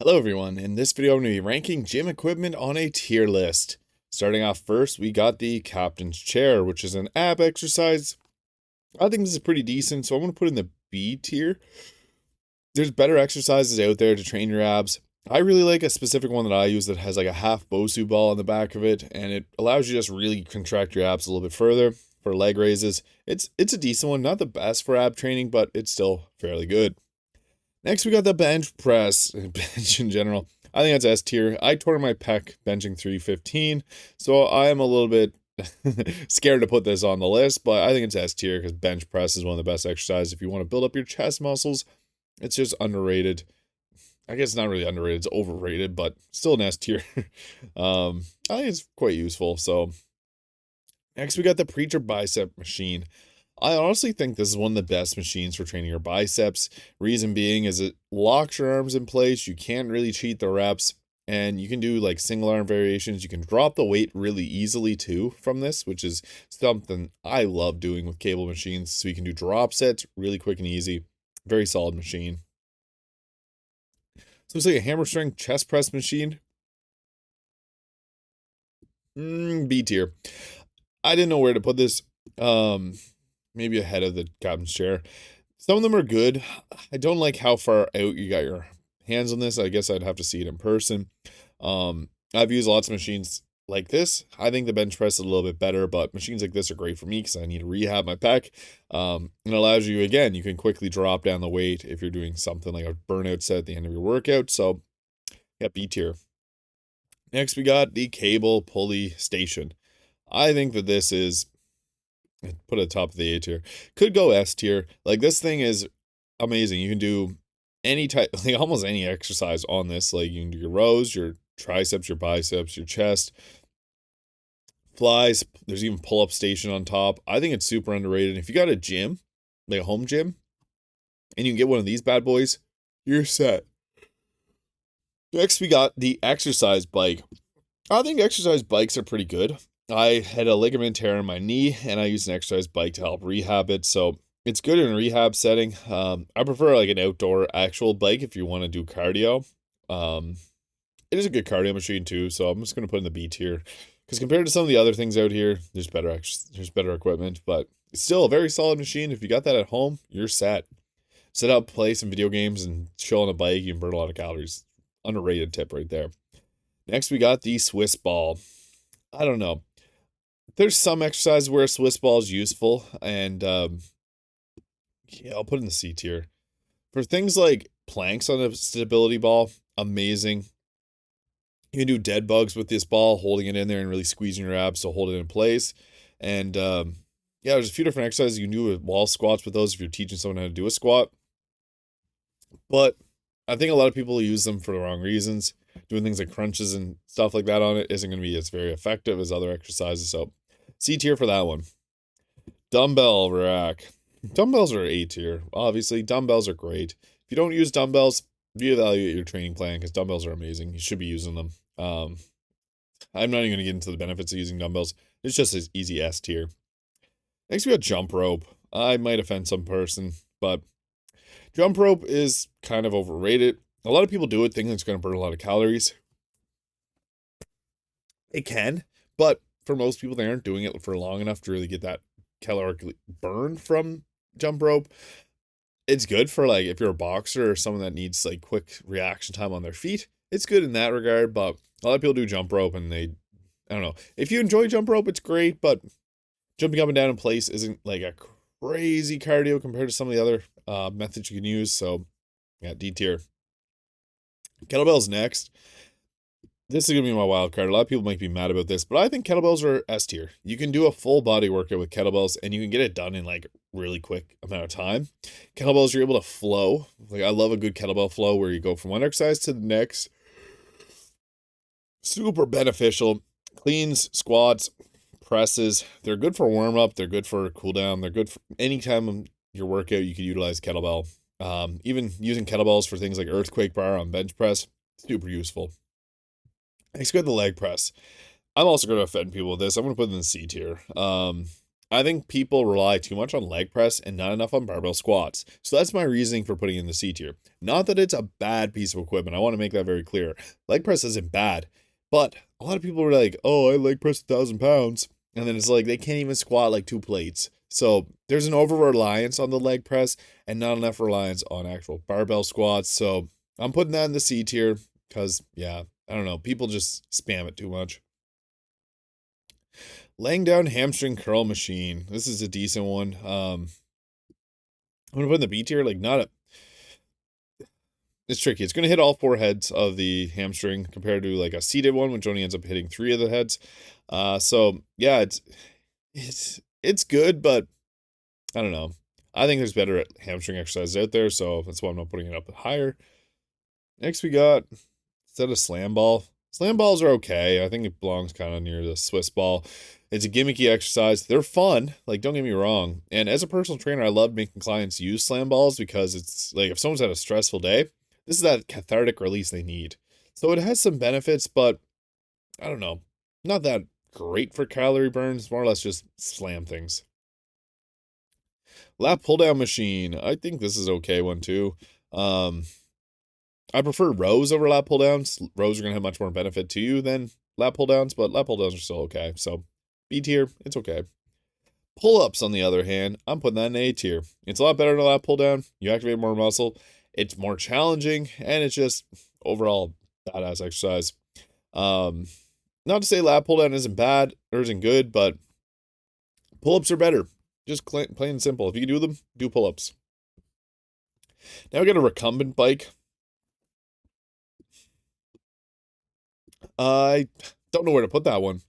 Hello everyone, in this video I'm going to be ranking gym equipment on a tier list. Starting off first, we got the captain's chair, which is an ab exercise. I think this is pretty decent, so I'm going to put it in the B tier. There's better exercises out there to train your abs. I really like a specific one that I use that has like a half Bosu ball on the back of it, and it allows you to just really contract your abs a little bit further for leg raises. It's a decent one, not the best for ab training, but it's still fairly good. Next, we got the bench press, bench in general. I think that's S tier. I tore my pec benching 315, so I am a little bit scared to put this on the list, but I think it's S tier because bench press is one of the best exercises if you want to build up your chest muscles. It's just underrated. I guess it's not really underrated, it's overrated, but still an S tier. I think it's quite useful. So next, we got the preacher bicep machine. I honestly think this is one of the best machines for training your biceps. Reason being is it locks your arms in place. You can't really cheat the reps. And you can do like single arm variations. You can drop the weight really easily too from this, which is something I love doing with cable machines. So you can do drop sets really quick and easy. Very solid machine. So it's like a hammer strength chest press machine. B tier. I didn't know where to put this. Maybe ahead of the captain's chair. Some of them are good. I don't like how far out you got your hands on this. I guess I'd have to see it in person. I've used lots of machines like this. I think the bench press is a little bit better, but machines like this are great for me because I need to rehab my pec. It allows you, again, you can quickly drop down the weight if you're doing something like a burnout set at the end of your workout. So, yeah, B tier. Next, we got the cable pulley station. I think that this is put at the top of the A tier. Could go S tier. Like this thing is amazing. You can do any type, like almost any exercise on this. Like you can do your rows, your triceps, your biceps, your chest, flies. There's even pull-up station on top. I think it's super underrated. If you got a gym, like a home gym, and you can get one of these bad boys, you're set. Next, we got the exercise bike. I think exercise bikes are pretty good. I had a ligament tear in my knee, and I used an exercise bike to help rehab it, so it's good in a rehab setting. I prefer like an outdoor actual bike if you want to do cardio. It is a good cardio machine too, so I'm just going to put in the B tier. Because compared to some of the other things out here, there's better equipment, but it's still a very solid machine. If you got that at home, you're set. Set up, play some video games, and chill on a bike. You can burn a lot of calories. Underrated tip right there. Next, we got the Swiss ball. I don't know. There's some exercises where a Swiss ball is useful, and yeah, I'll put it in the C tier. For things like planks on a stability ball, amazing. You can do dead bugs with this ball, holding it in there and really squeezing your abs to hold it in place. And yeah, there's a few different exercises you can do with wall squats with those if you're teaching someone how to do a squat. But I think a lot of people use them for the wrong reasons. Doing things like crunches and stuff like that on it isn't going to be as very effective as other exercises. So C tier for that one. Dumbbell rack. Dumbbells are A tier. Obviously, dumbbells are great. If you don't use dumbbells, reevaluate your training plan because dumbbells are amazing. You should be using them. I'm not even going to get into the benefits of using dumbbells. It's just as easy S tier. Next, we got jump rope. I might offend some person, but jump rope is kind of overrated. A lot of people do it thinking it's going to burn a lot of calories. It can, but for most people, they aren't doing it for long enough to really get that caloric burn from jump rope. It's good for like if you're a boxer or someone that needs like quick reaction time on their feet. It's good in that regard, but a lot of people do jump rope and I don't know. If you enjoy jump rope, it's great, but jumping up and down in place isn't like a crazy cardio compared to some of the other methods you can use. So yeah, D tier. Kettlebells next. This is going to be my wild card. A lot of people might be mad about this, but I think kettlebells are S tier. You can do a full body workout with kettlebells and you can get it done in like really quick amount of time. Kettlebells, you're able to flow. Like I love a good kettlebell flow where you go from one exercise to the next. Super beneficial. Cleans, squats, presses. They're good for warm up. They're good for cool down. They're good for any time of your workout. You could utilize kettlebell. Even using kettlebells for things like earthquake bar on bench press, super useful. Next, go to the leg press. I'm also going to offend people with this. I'm going to put it in the C tier. I think people rely too much on leg press and not enough on barbell squats. So that's my reasoning for putting it in the C tier. Not that it's a bad piece of equipment. I want to make that very clear. Leg press isn't bad, but a lot of people are like, "Oh, I leg press 1,000 pounds," and then it's like they can't even squat like 2 plates. So there's an over reliance on the leg press and not enough reliance on actual barbell squats. So I'm putting that in the C tier because, yeah, I don't know. People just spam it too much. Laying down hamstring curl machine. This is a decent one. I'm gonna put in the B tier, like not a. It's tricky. It's gonna hit all 4 heads of the hamstring compared to like a seated one, which only ends up hitting 3 of the heads. So yeah, it's good, but I don't know. I think there's better hamstring exercises out there, so that's why I'm not putting it up higher. Next, we got instead of slam ball. Slam balls are okay. I think it belongs kind of near the Swiss ball. It's a gimmicky exercise. They're fun. Like, don't get me wrong. And as a personal trainer, I love making clients use slam balls because it's like if someone's had a stressful day, this is that cathartic release they need. So it has some benefits, but I don't know. Not that great for calorie burns. More or less just slam things. Lat pull down machine. I think this is okay one too. I prefer rows over lat pull downs. Rows are going to have much more benefit to you than lat pull downs, but lat pull downs are still okay. So B tier, it's okay. Pull ups, on the other hand, I'm putting that in A tier. It's a lot better than a lat pull down. You activate more muscle. It's more challenging, and it's just overall badass exercise. Not to say lat pull down isn't bad or isn't good, but pull ups are better. Just plain and simple. If you can do them, do pull ups. Now we got a recumbent bike. I don't know where to put that one.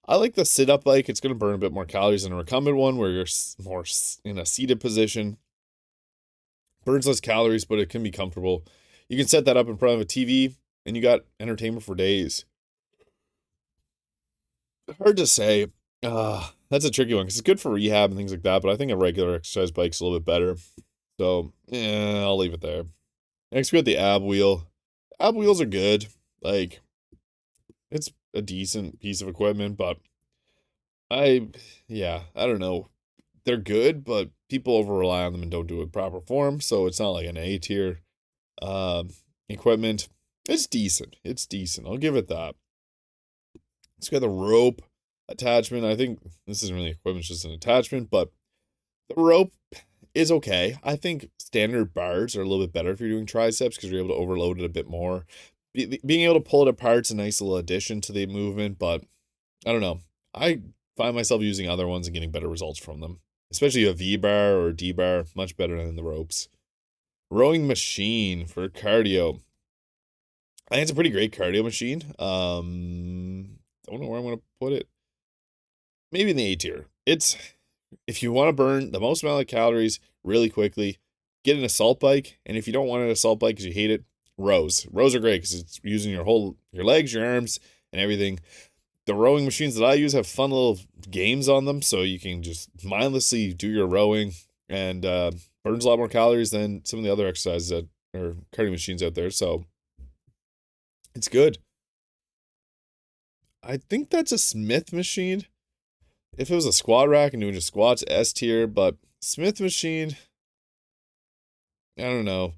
I like the sit-up bike. It's going to burn a bit more calories than a recumbent one where you're more in a seated position. Burns less calories, but it can be comfortable. You can set that up in front of a TV, and you got entertainment for days. Hard to say. That's a tricky one because it's good for rehab and things like that, but I think a regular exercise bike's a little bit better. So, yeah, I'll leave it there. Next, we got the ab wheel. Ab wheels are good. Like, it's a decent piece of equipment, but yeah, I don't know. They're good, but people over rely on them and don't do it in proper form, so it's not like an A tier equipment. It's decent. It's decent. I'll give it that. It's got the rope attachment. I think this isn't really equipment, it's just an attachment, but the rope is okay. I think standard bars are a little bit better if you're doing triceps because you're able to overload it a bit more. Being able to pull it apart's a nice little addition to the movement, but I don't know. I find myself using other ones and getting better results from them, especially a V bar or D bar, much better than the ropes. Rowing machine for cardio. I think it's a pretty great cardio machine. Don't know where I'm gonna put it. Maybe in the A tier. It's if you want to burn the most amount of calories really quickly, get an assault bike. And if you don't want an assault bike because you hate it, rows. Rows are great because it's using your legs, your arms, and everything. The rowing machines that I use have fun little games on them, so you can just mindlessly do your rowing and burns a lot more calories than some of the other exercises that or cardio machines out there. So it's good. I think that's a Smith machine. If it was a squat rack and doing just squats, S tier, but Smith machine, I don't know,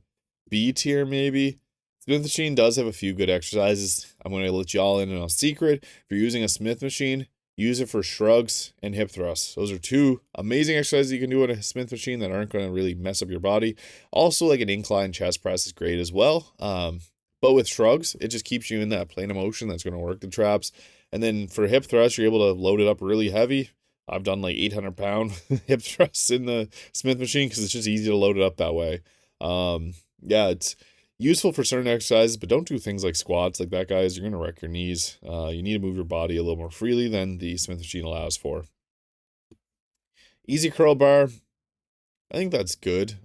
B tier maybe. Smith machine does have a few good exercises. I'm going to let y'all in on a secret. If you're using a Smith machine, use it for shrugs and hip thrusts. Those are 2 amazing exercises you can do on a Smith machine that aren't going to really mess up your body. Also, like an incline chest press is great as well. But with shrugs, it just keeps you in that plane of motion that's going to work the traps. And then for hip thrusts, you're able to load it up really heavy. I've done like 800-pound hip thrusts in the Smith machine because it's just easy to load it up that way. Yeah, it's useful for certain exercises, but don't do things like squats like that, guys. You're going to wreck your knees. You need to move your body a little more freely than the Smith machine allows for. Easy curl bar. I think that's good.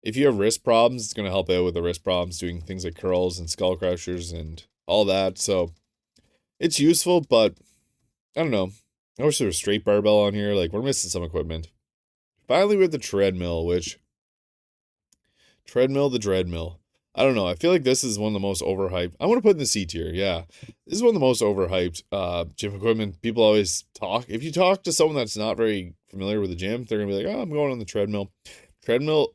If you have wrist problems, it's going to help out with the wrist problems, doing things like curls and skull crushers and all that. So it's useful, but I don't know. I wish there was straight barbell on here. Like, we're missing some equipment. Finally, with the treadmill, which... Treadmill, the Treadmill. I don't know. I feel like this is one of the most overhyped. I want to put in the C tier. Yeah. This is one of the most overhyped gym equipment. People always talk. If you talk to someone that's not very familiar with the gym, they're going to be like, oh, I'm going on the treadmill. Treadmill,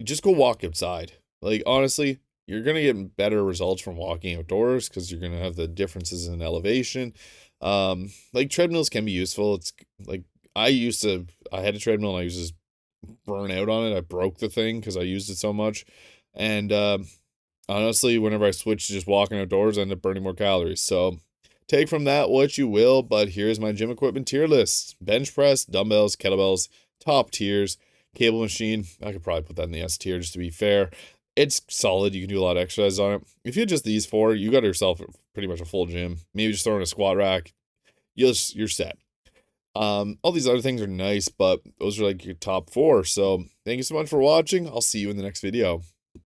just go walk outside. Like, honestly, you're going to get better results from walking outdoors because you're going to have the differences in elevation. Like, treadmills can be useful. It's like, I had a treadmill and I used to burn out on it. I broke the thing because I used it so much. And honestly, whenever I switched to just walking outdoors, I end up burning more calories. So take from that what you will, but here's my gym equipment tier list. Bench press, dumbbells, kettlebells, top tiers, cable machine. I could probably put that in the S tier just to be fair. It's solid. You can do a lot of exercise on it. If you had just these four, you got yourself pretty much a full gym. Maybe just throw in a squat rack. You're set. All these other things are nice, but those are like your top four. So thank you so much for watching. I'll see you in the next video.